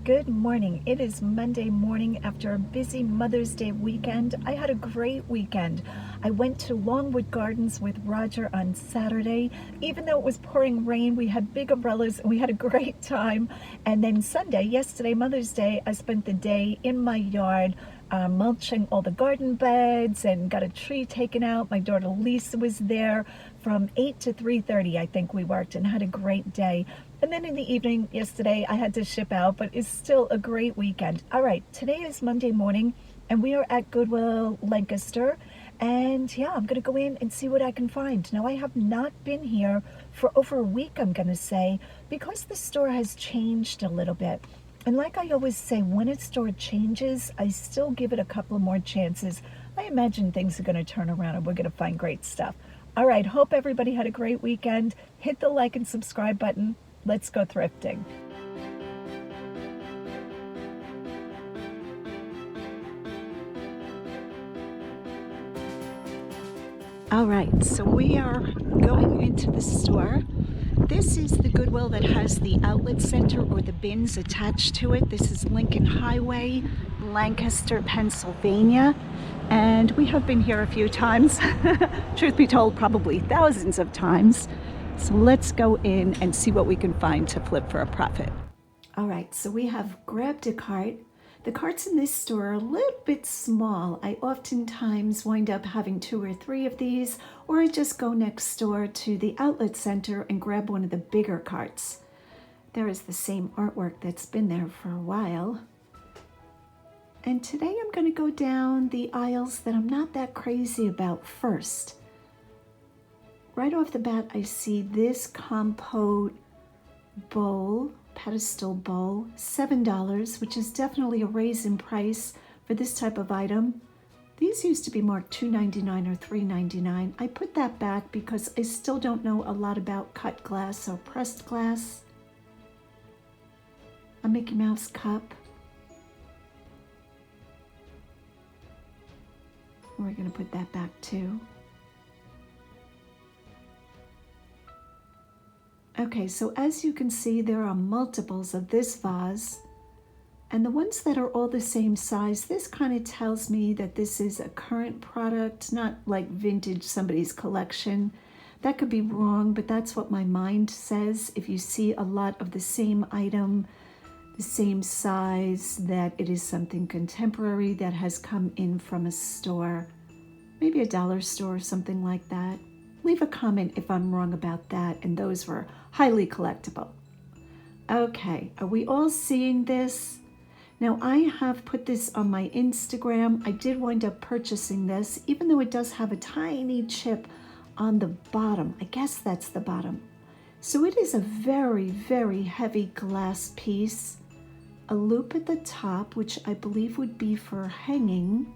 Good morning. It is Monday morning after a busy Mother's Day weekend. I had a great weekend. I went to Longwood Gardens with Roger on Saturday. Even though it was pouring rain, we had big umbrellas and we had a great time. And then Sunday, yesterday, Mother's Day, I spent the day in my yard mulching all the garden beds and got a tree taken out. My daughter Lisa was there from 8 to 3:30, I think we worked, and had a great day. And then in the evening yesterday, I had to ship out, but it's still a great weekend. All right, today is Monday morning, and we are at Goodwill Lancaster. And yeah, I'm going to go in and see what I can find. Now, I have not been here for over a week, I'm going to say, because the store has changed a little bit. And like I always say, when a store changes, I still give it a couple more chances. I imagine things are going to turn around and we're going to find great stuff. All right, hope everybody had a great weekend. Hit the like and subscribe button. Let's go thrifting. All right, so we are going into the store. This is the Goodwill that has the outlet center or the bins attached to it. This is Lincoln Highway, Lancaster, Pennsylvania. And we have been here a few times. Truth be told, probably thousands of times. So let's go in and see what we can find to flip for a profit. All right, so we have grabbed a cart. The carts in this store are a little bit small. I oftentimes wind up having 2 or 3 of these, or I just go next door to the outlet center and grab one of the bigger carts. There is the same artwork that's been there for a while. And today I'm going to go down the aisles that I'm not that crazy about first. Right off the bat, I see this compote bowl, pedestal bowl, $7, which is definitely a raise in price for this type of item. These used to be marked $2.99 or $3.99. I put that back because I still don't know a lot about cut glass or pressed glass. A Mickey Mouse cup. We're going to put that back too. Okay, so as you can see, there are multiples of this vase, and the ones that are all the same size, this kind of tells me that this is a current product, not like vintage somebody's collection. That could be wrong, but that's what my mind says. If you see a lot of the same item, the same size, that it is something contemporary that has come in from a store, maybe a dollar store or something like that. Leave a comment if I'm wrong about that, and those were highly collectible. Okay, are we all seeing this? Now, I have put this on my Instagram. I did wind up purchasing this, even though it does have a tiny chip on the bottom. I guess that's the bottom. So it is a very, very heavy glass piece. A loop at the top, which I believe would be for hanging.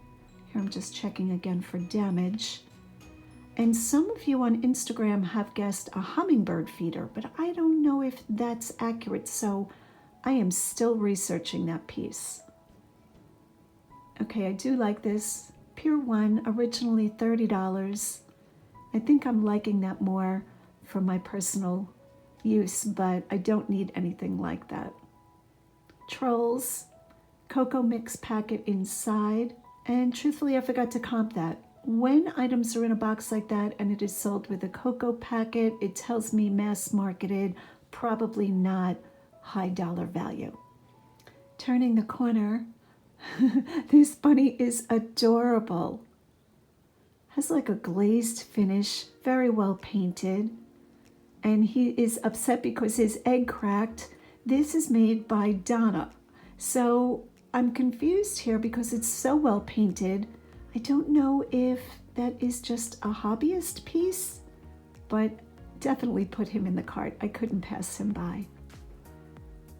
Here, I'm just checking again for damage. And some of you on Instagram have guessed a hummingbird feeder, but I don't know if that's accurate, so I am still researching that piece. Okay, I do like this. Pier 1, originally $30. I think I'm liking that more for my personal use, but I don't need anything like that. Trolls, cocoa mix packet inside, and truthfully, I forgot to comp that. When items are in a box like that and it is sold with a cocoa packet, it tells me mass marketed, probably not high dollar value. Turning the corner, this bunny is adorable. Has like a glazed finish, very well painted. And he is upset because his egg cracked. This is made by Donna. So I'm confused here because it's so well painted. I don't know if that is just a hobbyist piece, but definitely put him in the cart. I couldn't pass him by.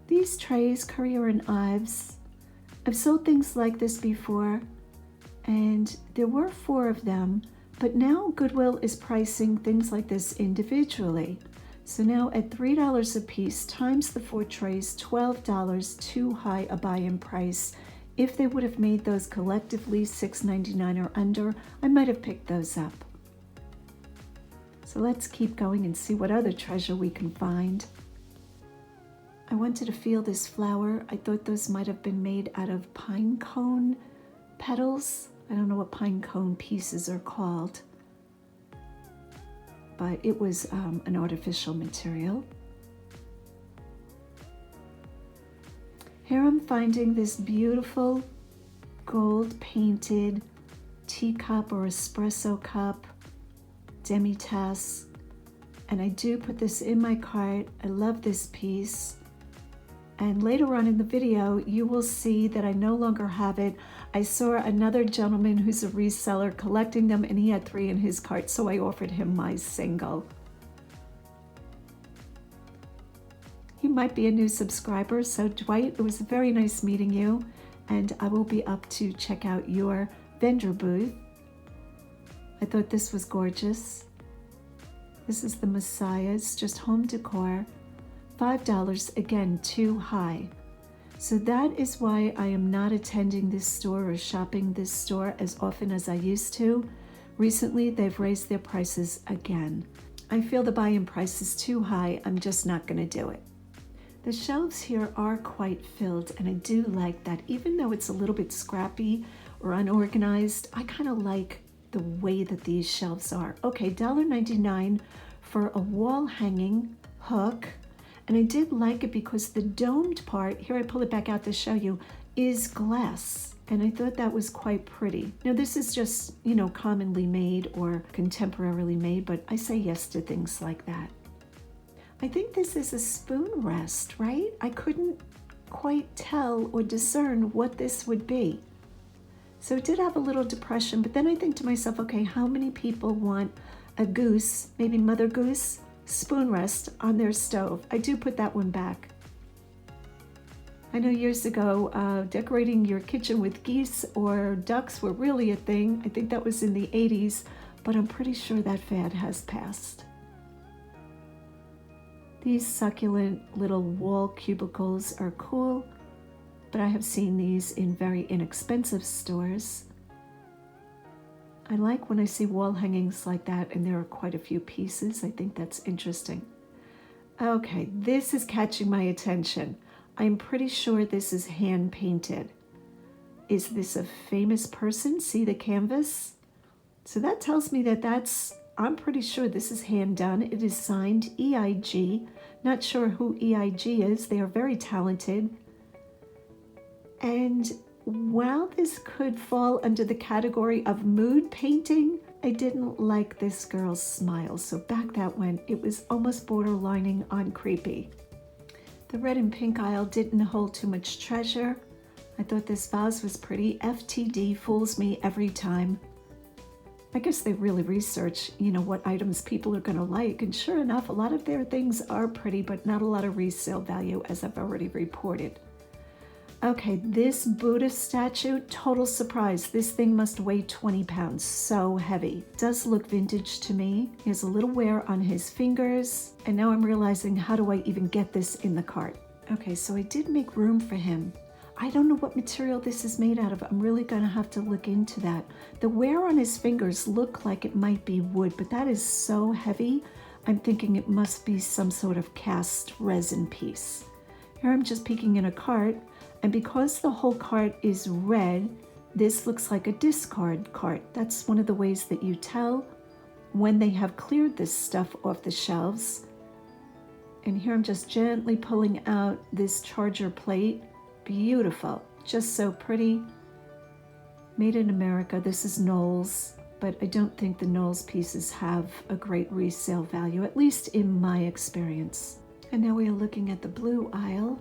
These trays, Currier and Ives, I've sold things like this before, and there were 4 of them, but now Goodwill is pricing things like this individually. So now at $3 a piece times the 4 trays, $12, too high a buy-in price. If they would have made those collectively $6.99 or under, I might have picked those up. So let's keep going and see what other treasure we can find. I wanted to feel this flower. I thought those might have been made out of pine cone petals. I don't know what pine cone pieces are called, but it was an artificial material. Here I'm finding this beautiful gold painted teacup or espresso cup, demi-tasse, and I do put this in my cart. I love this piece. And later on in the video, you will see that I no longer have it. I saw another gentleman who's a reseller collecting them, and he had 3 in his cart, so I offered him my single. He might be a new subscriber, so Dwight, it was very nice meeting you, and I will be up to check out your vendor booth. I thought this was gorgeous. This is the Messiah. It's just home decor. $5, again, too high. So that is why I am not attending this store or shopping this store as often as I used to. Recently, they've raised their prices again. I feel the buy-in price is too high. I'm just not going to do it. The shelves here are quite filled, and I do like that. Even though it's a little bit scrappy or unorganized, I kind of like the way that these shelves are. Okay, $1.99 for a wall hanging hook. And I did like it because the domed part, here I pull it back out to show you, is glass. And I thought that was quite pretty. Now this is just, you know, commonly made or contemporarily made, but I say yes to things like that. I think this is a spoon rest, right? I couldn't quite tell or discern what this would be. So it did have a little depression, but then I think to myself, okay, how many people want a goose, maybe mother goose, spoon rest on their stove? I do put that one back. I know years ago, decorating your kitchen with geese or ducks were really a thing. I think that was in the 80s, but I'm pretty sure that fad has passed. These succulent little wall cubicles are cool, but I have seen these in very inexpensive stores. I like when I see wall hangings like that and there are quite a few pieces. I think that's interesting. Okay, this is catching my attention. I'm pretty sure this is hand painted. Is this a famous person? See the canvas? So that tells me that I'm pretty sure this is hand done. It is signed EIG. Not sure who EIG is. They are very talented. And while this could fall under the category of mood painting, I didn't like this girl's smile, so back that went. It was almost borderlining on creepy. The red and pink aisle didn't hold too much treasure. I thought this vase was pretty. FTD fools me every time. I guess they really research, you know, what items people are going to like, and sure enough, a lot of their things are pretty, but not a lot of resale value, as I've already reported. Okay, this Buddhist statue, total surprise. This thing must weigh 20 pounds, so heavy. Does look vintage to me. He has a little wear on his fingers, and now I'm realizing, how do I even get this in the cart? Okay, so I did make room for him. I don't know what material this is made out of. I'm really gonna have to look into that. The wear on his fingers look like it might be wood, but that is so heavy. I'm thinking it must be some sort of cast resin piece. Here I'm just peeking in a cart, and because the whole cart is red, this looks like a discard cart. That's one of the ways that you tell when they have cleared this stuff off the shelves. And here I'm just gently pulling out this charger plate. Beautiful, just so pretty. Made in America. This is Knowles, but I don't think the Knowles pieces have a great resale value, at least in my experience. And now we are looking at the blue aisle.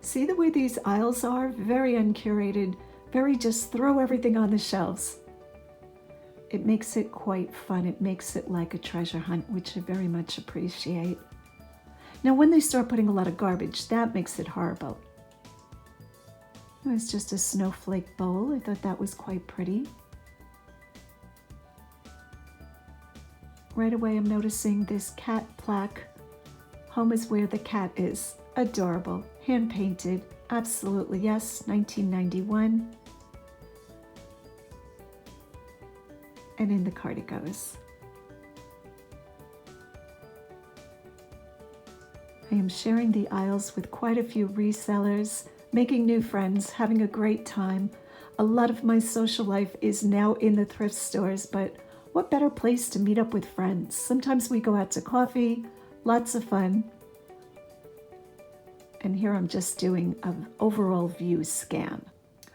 See the way these aisles are? Very uncurated, very just throw everything on the shelves. It makes it quite fun. It makes it like a treasure hunt, which I very much appreciate. Now, when they start putting a lot of garbage, that makes it horrible. It was just a snowflake bowl. I thought that was quite pretty. Right away, I'm noticing this cat plaque. Home is where the cat is. Adorable. Hand painted. Absolutely, yes. 1991. And in the cart it goes. I am sharing the aisles with quite a few resellers, making new friends, having a great time. A lot of my social life is now in the thrift stores, but what better place to meet up with friends? Sometimes we go out to coffee, lots of fun. And here I'm just doing an overall view scan.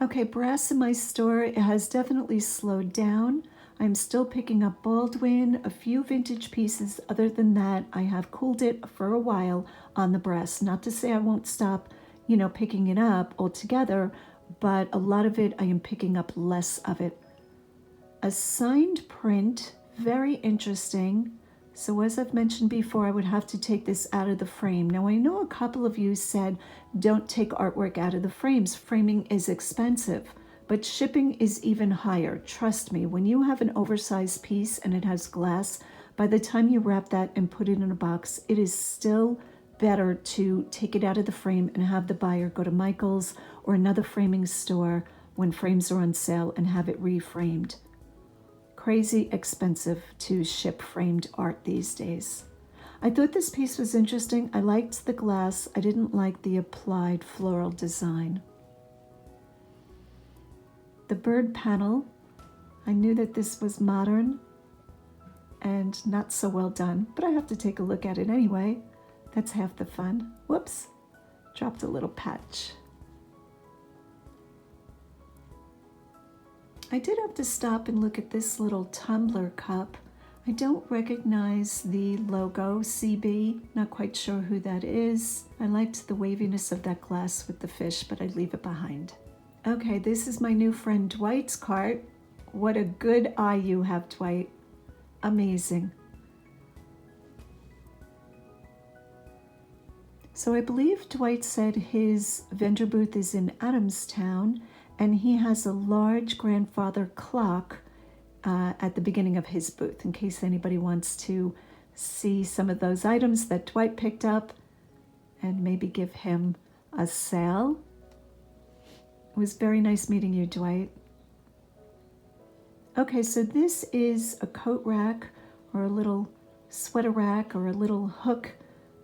Okay, brass in my store, it has definitely slowed down. I'm still picking up Baldwin, a few vintage pieces. Other than that, I have cooled it for a while on the brass. Not to say I won't stop, picking it up altogether, but a lot of it, I am picking up less of it. A signed print, very interesting. So as I've mentioned before, I would have to take this out of the frame. Now I know a couple of you said, don't take artwork out of the frames. Framing is expensive. But shipping is even higher. Trust me, when you have an oversized piece and it has glass, by the time you wrap that and put it in a box, it is still better to take it out of the frame and have the buyer go to Michael's or another framing store when frames are on sale and have it reframed. Crazy expensive to ship framed art these days. I thought this piece was interesting. I liked the glass. I didn't like the applied floral design. The bird panel, I knew that this was modern and not so well done, but I have to take a look at it anyway. That's half the fun. Whoops, dropped a little patch. I did have to stop and look at this little tumbler cup. I don't recognize the logo, CB, not quite sure who that is. I liked the waviness of that glass with the fish, but I'd leave it behind. Okay, this is my new friend Dwight's cart. What a good eye you have, Dwight. Amazing. So I believe Dwight said his vendor booth is in Adamstown, and he has a large grandfather clock at the beginning of his booth, in case anybody wants to see some of those items that Dwight picked up and maybe give him a sale. It was very nice meeting you, Dwight. Okay, so this is a coat rack or a little sweater rack or a little hook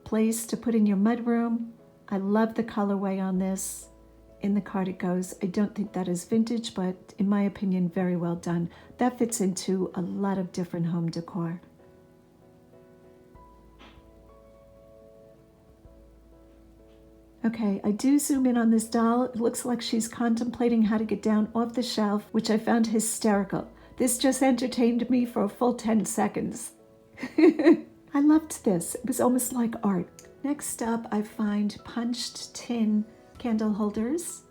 place to put in your mudroom. I love the colorway on this. In the cart it goes. I don't think that is vintage, but in my opinion, very well done. That fits into a lot of different home decor. Okay, I do zoom in on this doll. It looks like she's contemplating how to get down off the shelf, which I found hysterical. This just entertained me for a full 10 seconds. I loved this. It was almost like art. Next up, I find punched tin candle holders.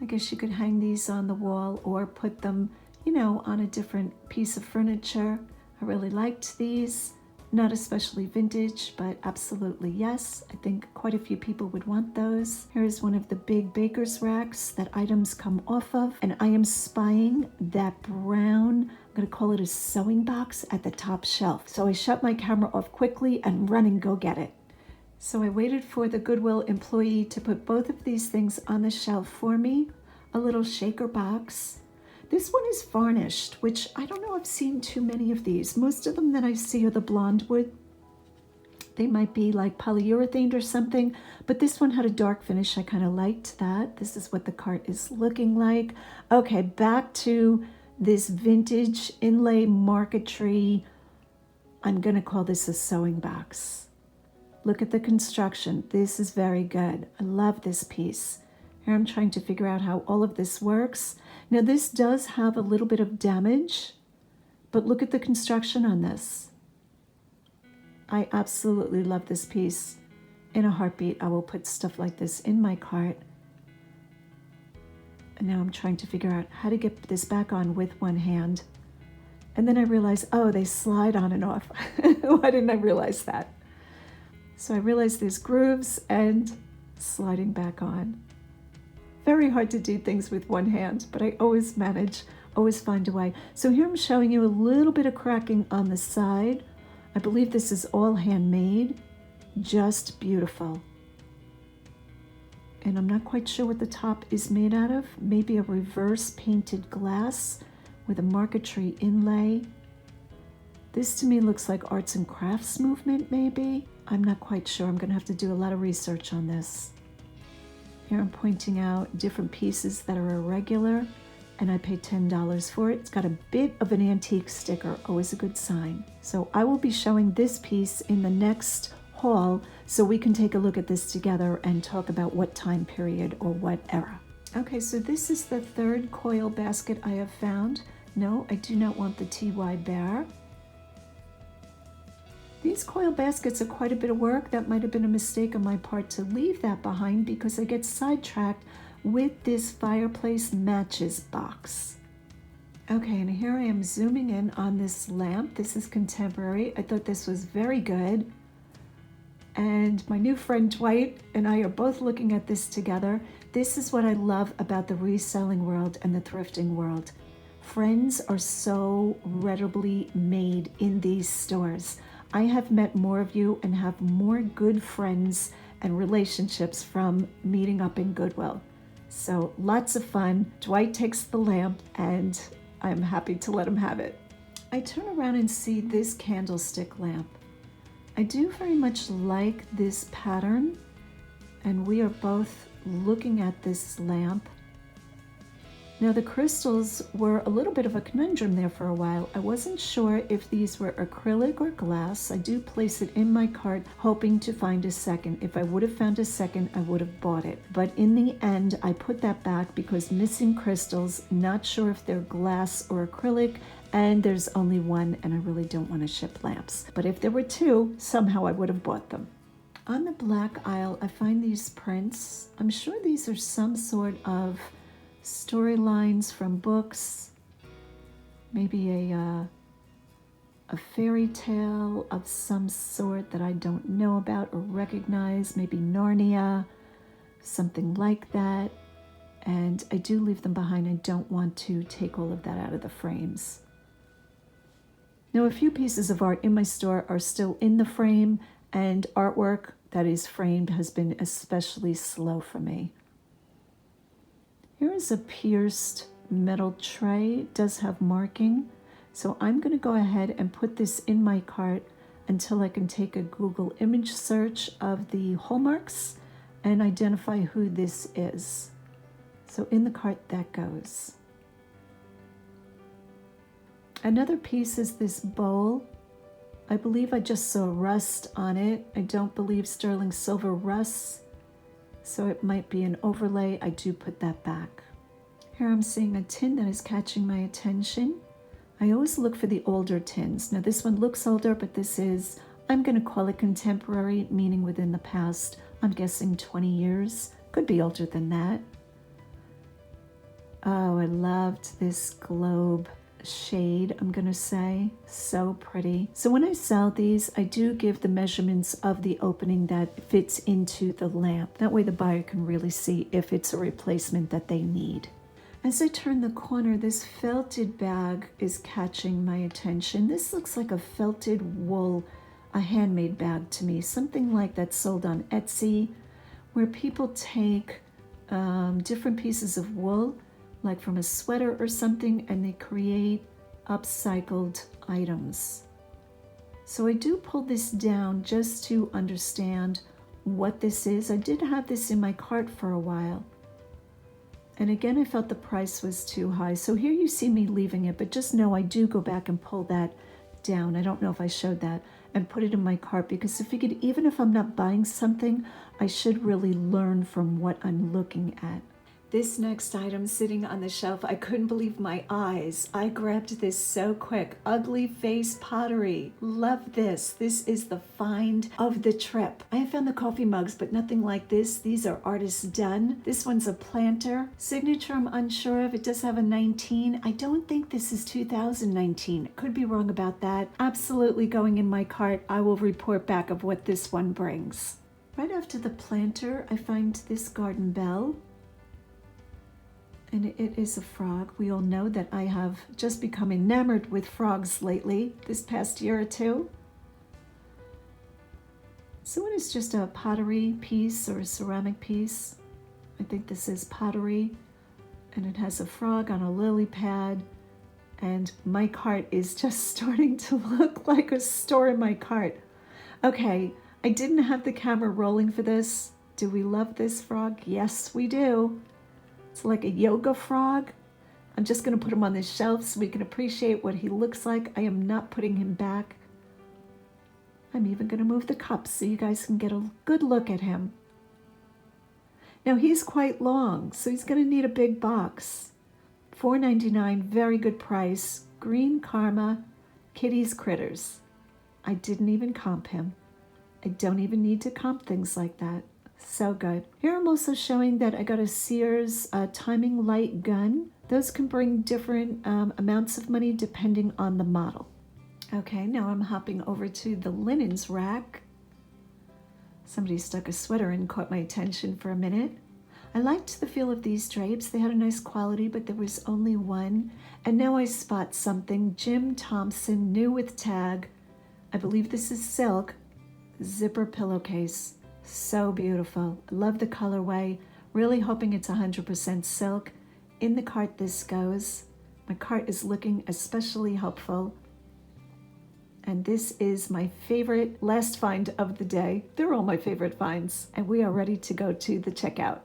I guess you could hang these on the wall or put them, on a different piece of furniture. I really liked these. Not especially vintage, but absolutely yes. I think quite a few people would want those. Here's one of the big baker's racks that items come off of, and I am spying that brown, I'm gonna call it a sewing box at the top shelf. So I shut my camera off quickly and run and go get it. So I waited for the Goodwill employee to put both of these things on the shelf for me. A little shaker box. This one is varnished, which I don't know, I've seen too many of these. Most of them that I see are the blonde wood. They might be like polyurethane or something, but this one had a dark finish. I kind of liked that. This is what the cart is looking like. Okay, back to this vintage inlay marquetry. I'm gonna call this a sewing box. Look at the construction. This is very good. I love this piece. Here I'm trying to figure out how all of this works. Now this does have a little bit of damage, but look at the construction on this. I absolutely love this piece. In a heartbeat, I will put stuff like this in my cart. And now I'm trying to figure out how to get this back on with one hand. And then I realized, oh, they slide on and off. Why didn't I realize that? So I realized there's grooves and sliding back on. Very hard to do things with one hand, but I always manage, always find a way. So here I'm showing you a little bit of cracking on the side. I believe this is all handmade, just beautiful. And I'm not quite sure what the top is made out of. Maybe a reverse painted glass with a marquetry inlay. This to me looks like arts and crafts movement, maybe. I'm not quite sure. I'm going to have to do a lot of research on this. Here I'm pointing out different pieces that are irregular, and I paid $10 for it. It's got a bit of an antique sticker, always a good sign. So I will be showing this piece in the next haul so we can take a look at this together and talk about what time period or what era. Okay, so this is the third coil basket I have found. No, I do not want the TY Bear. These coil baskets are quite a bit of work. That might have been a mistake on my part to leave that behind because I get sidetracked with this fireplace matches box. Okay, and here I am zooming in on this lamp. This is contemporary. I thought this was very good. And my new friend Dwight and I are both looking at this together. This is what I love about the reselling world and the thrifting world. Friends are so readily made in these stores. I have met more of you and have more good friends and relationships from meeting up in Goodwill. So lots of fun. Dwight takes the lamp and I'm happy to let him have it. I turn around and see this candlestick lamp. I do very much like this pattern, and we are both looking at this lamp. Now the crystals were a little bit of a conundrum there for a while. I wasn't sure if these were acrylic or glass. I do place it in my cart hoping to find a second. If I would have found a second, I would have bought it. But in the end, I put that back because missing crystals, not sure if they're glass or acrylic, and there's only one and I really don't want to ship lamps. But if there were two, somehow I would have bought them. On the black aisle, I find these prints. I'm sure these are some sort of storylines from books, maybe a fairy tale of some sort that I don't know about or recognize, maybe Narnia, something like that. And I do leave them behind. I don't want to take all of that out of the frames. Now, a few pieces of art in my store are still in the frame, and artwork that is framed has been especially slow for me. Here is a pierced metal tray. It does have marking. So I'm going to go ahead and put this in my cart until I can take a Google image search of the hallmarks and identify who this is. So in the cart that goes. Another piece is this bowl. I believe I just saw rust on it. I don't believe sterling silver rusts, so it might be an overlay. I do put that back. Here I'm seeing a tin that is catching my attention. I always look for the older tins. Now this one looks older, but this is, I'm going to call it contemporary, meaning within the past, I'm guessing 20 years. Could be older than that. Oh, I loved this globe shade, I'm gonna say. So pretty. So when I sell these, I do give the measurements of the opening that fits into the lamp. That way the buyer can really see if it's a replacement that they need. As I turn the corner, this felted bag is catching my attention. This looks like a felted wool, a handmade bag to me. Something like that sold on Etsy, where people take different pieces of wool, like from a sweater or something, and they create upcycled items. So I do pull this down just to understand what this is. I did have this in my cart for a while. And again, I felt the price was too high. So here you see me leaving it, but just know I do go back and pull that down. I don't know if I showed that, and put it in my cart, because I figured even if I'm not buying something, I should really learn from what I'm looking at. This next item sitting on the shelf, I couldn't believe my eyes. I grabbed this so quick. Ugly Face Pottery. Love this. This is the find of the trip. I have found the coffee mugs, but nothing like this. These are artist done. This one's a planter. Signature, I'm unsure of. It does have a 19. I don't think this is 2019. Could be wrong about that. Absolutely going in my cart. I will report back of what this one brings. Right after the planter, I find this garden bell. And it is a frog. We all know that I have just become enamored with frogs lately, this past year or two. So it is just a pottery piece or a ceramic piece. I think this is pottery. And it has a frog on a lily pad. And my cart is just starting to look like a store in my cart. Okay, I didn't have the camera rolling for this. Do we love this frog? Yes, we do. It's like a yoga frog. I'm just going to put him on this shelf so we can appreciate what he looks like. I am not putting him back. I'm even going to move the cups so you guys can get a good look at him. Now he's quite long, so he's going to need a big box. $4.99, very good price. Green Karma, Kitty's Critters. I didn't even comp him. I don't even need to comp things like that. So good. Here I'm also showing that I got a Sears timing light gun. Those can bring different amounts of money depending on the model. Okay, now I'm hopping over to the linens rack. Somebody stuck a sweater in, caught my attention for a minute. I liked the feel of these drapes. They had a nice quality, but there was only one. And now I spot something. Jim Thompson, new with tag. I believe this is silk. Zipper pillowcase. So beautiful. I love the colorway. Really hoping it's 100% silk. In the cart this goes. My cart is looking especially helpful. And this is my favorite last find of the day. They're all my favorite finds. And we are ready to go to the checkout.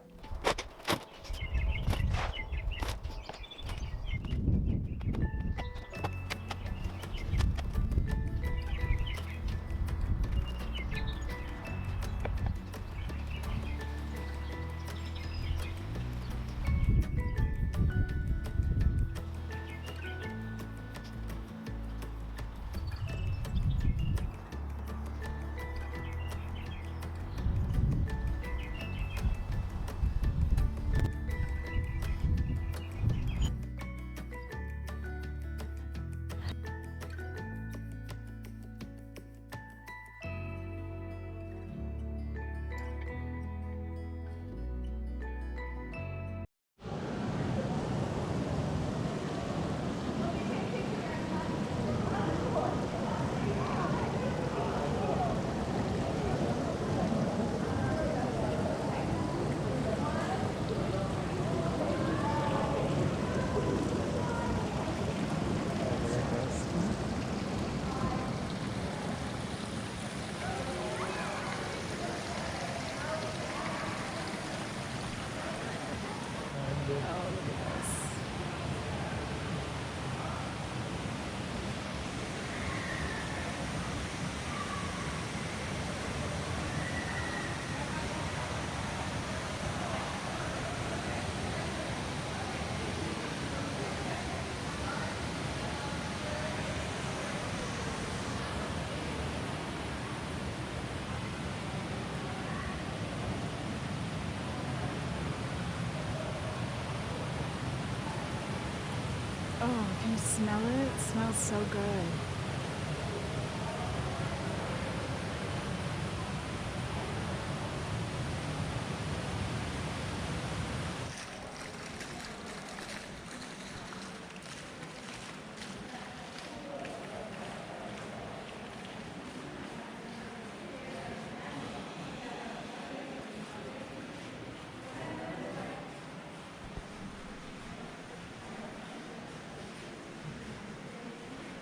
Oh, can you smell it? It smells so good.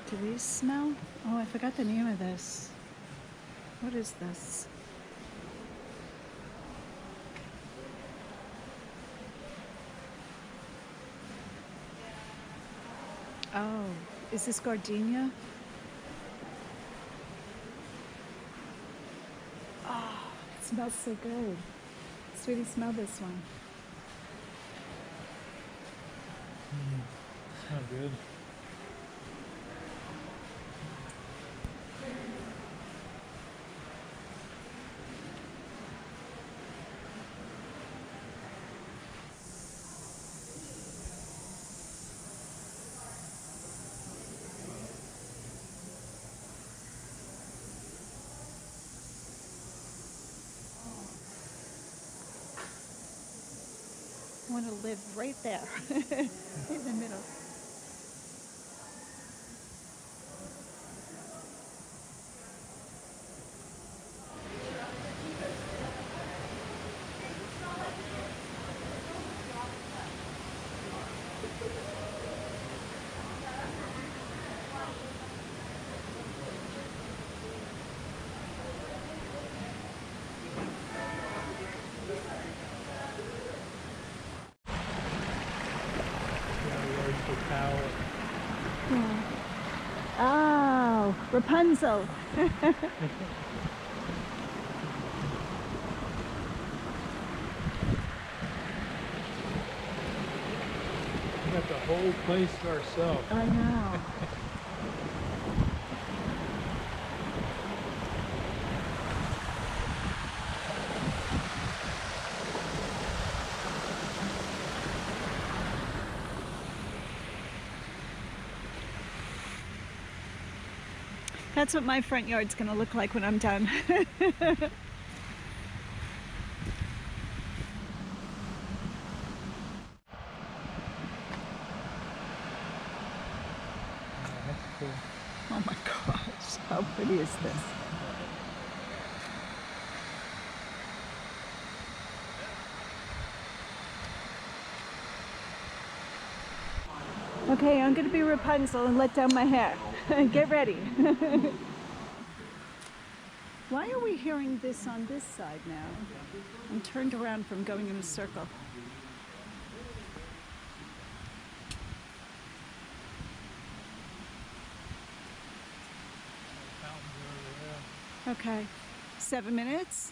Do these smell? Oh, I forgot the name of this. What is this? Oh, is this gardenia? Oh, it smells so good. Sweetie, smell this one. Not good. I want to live right there in the middle. Rapunzel. We got the whole place to ourselves. I know. That's what my front yard's gonna look like when I'm done. Oh my gosh, how pretty is this? Okay, I'm gonna be Rapunzel and let down my hair. Get ready. Why are we hearing this on this side now? I'm turned around from going in a circle. Okay, 7 minutes?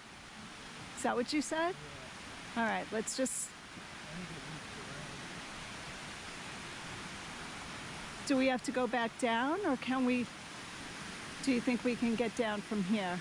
Is that what you said? All right, let's just... Do we have to go back down, or can we... Do you think we can get down from here?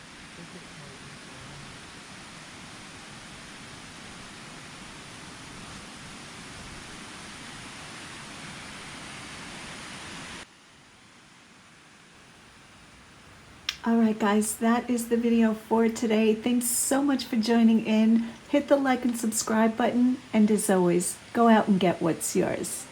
All right, guys, that is the video for today. Thanks so much for joining in. Hit the like and subscribe button, and as always, go out and get what's yours.